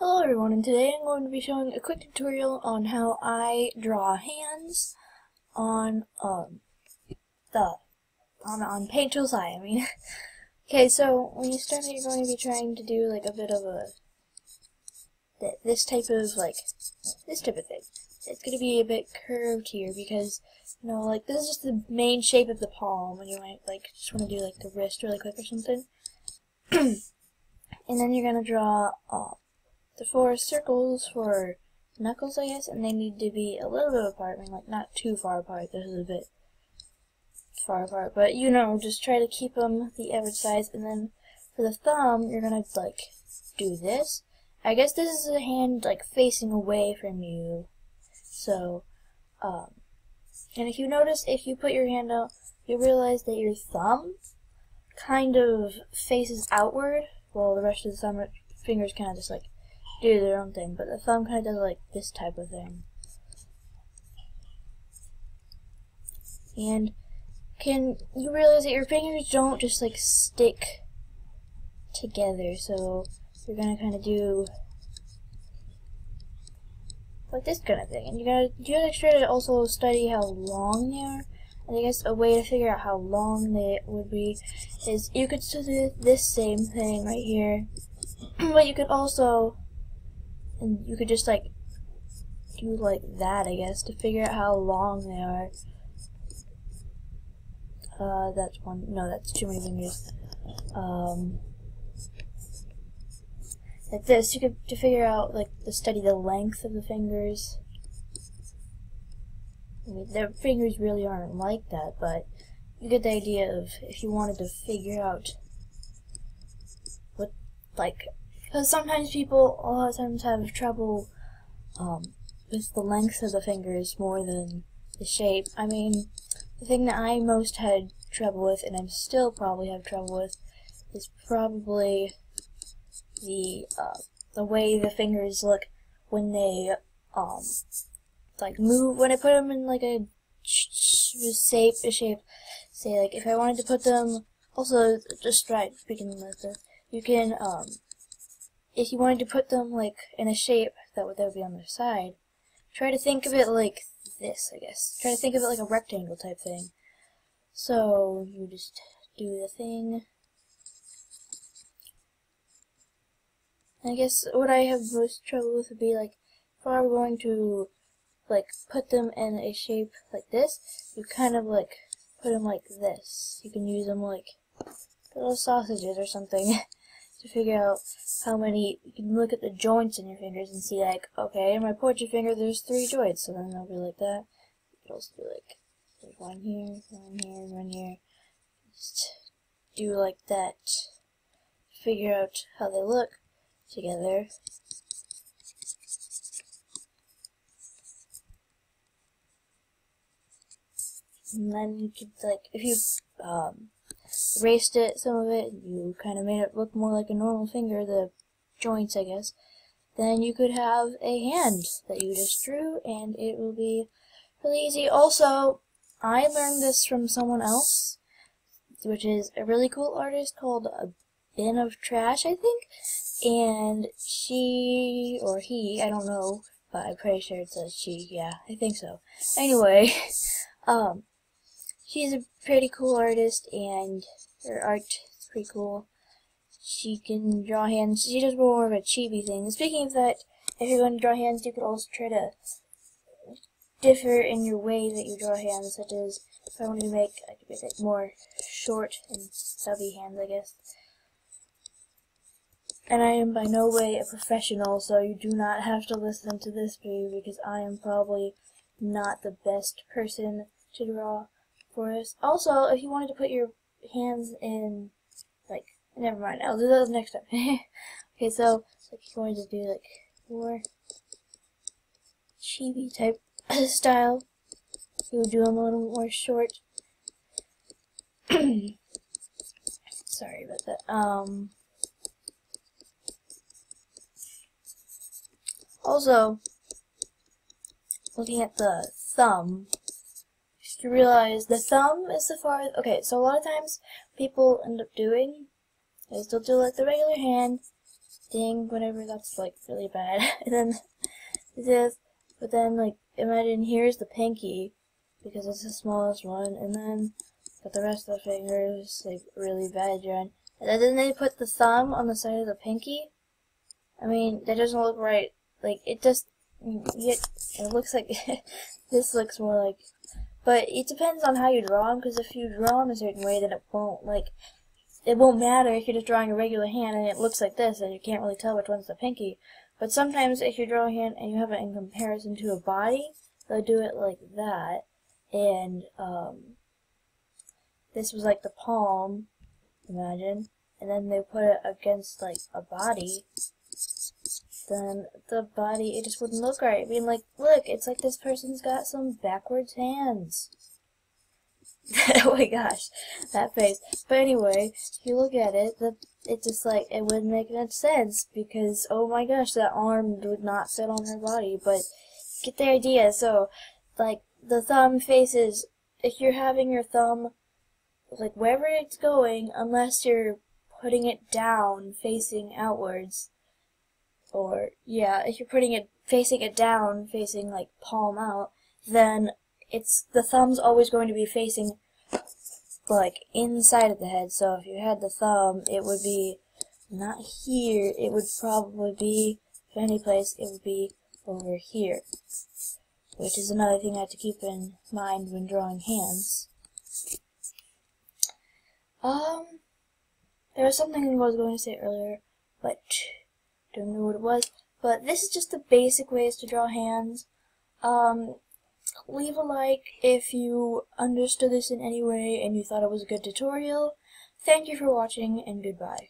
Hello everyone, and today I'm going to be showing a quick tutorial on how I draw hands on on Paint Tool SCI, I mean. Okay, so when you start you're going to be trying to do like a bit of this type of thing. It's going to be a bit curved here because, you know, like this is just the main shape of the palm, and you might just want to do like the wrist really quick or something. And then you're going to draw the 4 circles for knuckles, I guess, and they need to be a little bit apart. I mean, like, not too far apart. This is a bit far apart, but, you know, just try to keep them the average size. And then for the thumb, you're gonna, do this. I guess this is a hand, facing away from you. So, and if you notice, if you put your hand out, you'll realize that your thumb kind of faces outward, while the rest of the thumb fingers kind of just, do their own thing, but the thumb kind of does this type of thing. And can you realize that your fingers don't just stick together, so you're gonna kind of do this kind of thing, and you gotta try to also study how long they are. And I guess a way to figure out how long they would be is you could still do this same thing right here, but you could also just do that, I guess, to figure out how long they are. That's one. No, that's too many fingers. Like this, you could to figure out to study the length of the fingers. I mean, their fingers really aren't like that, but you get the idea of if you wanted to figure out what because sometimes people a lot of times have trouble with the length of the fingers more than the shape. I mean, the thing that I most had trouble with, and I still probably have trouble with, is probably the way the fingers look when they move, when I put them in a shape. Say if I wanted to put them, also just speaking of this, you can if you wanted to put them in a shape that would be on their side, try to think of it like this, I guess. Try to think of it like a rectangle type thing. So you just do the thing. I guess what I have most trouble with would be if I were going to put them in a shape like this, you kind of put them like this. You can use them like little sausages or something to figure out how many. You can look at the joints in your fingers and see okay, in my pointer finger there's 3 joints, so then they'll be like that. You could also do there's one here, one here, one here. Just do like that. Figure out how they look together. And then you could if you erased some of it, you kind of made it look more like a normal finger, the joints, I guess, then you could have a hand that you just drew, and it will be really easy. Also, I learned this from someone else, which is a really cool artist called A Bin of Trash, I think, and she, or he, I don't know, but I'm pretty sure it says she, yeah, I think so. Anyway, she's a pretty cool artist, and her art is pretty cool. She can draw hands. She does more of a chibi thing. Speaking of that, if you're going to draw hands, you could also try to differ in your way that you draw hands, such as if I wanted to make, I could make more short and stubby hands, I guess. And I am by no way a professional, so you do not have to listen to this video, because I am probably not the best person to draw for this. Also, if you wanted to put your hands in, never mind, I'll do that next time. Okay, so, if you wanted to do, more chibi type style, you would do them a little more short. Sorry about that. Also, looking at the thumb, you realize the thumb is the far. Okay, so a lot of times people end up doing is they'll do the regular hand, sting, whatever, that's like really bad. And then this, but then like imagine here's the pinky, because it's the smallest one, and then got the rest of the fingers like really bad drawing. And then they put the thumb on the side of the pinky. I mean, that doesn't look right. Like it just, it looks like this looks more like. But it depends on how you draw them, because if you draw them a certain way, then it won't matter if you're just drawing a regular hand and it looks like this, and you can't really tell which one's the pinky. But sometimes if you draw a hand and you have it in comparison to a body, they'll do it like that. And this was like the palm, imagine, and then they put it against like a body. Then the body, it just wouldn't look right. I mean, like, look, it's like this person's got some backwards hands. Oh my gosh, that face. But anyway, if you look at it, it just like, it wouldn't make much sense, because, oh my gosh, that arm would not fit on her body. But get the idea. So, like, the thumb faces, if you're having your thumb, like, wherever it's going, unless you're putting it down, facing outwards, or, yeah, if you're putting it, facing it down, facing, like, palm out, then the thumb's always going to be facing, like, inside of the head. So if you had the thumb, it would be not here, it would probably be, if any place, it would be over here. Which is another thing I have to keep in mind when drawing hands. There was something I was going to say earlier, but don't know what it was. But this is just the basic ways to draw hands. Leave a like if you understood this in any way and you thought it was a good tutorial. Thank you for watching, and goodbye.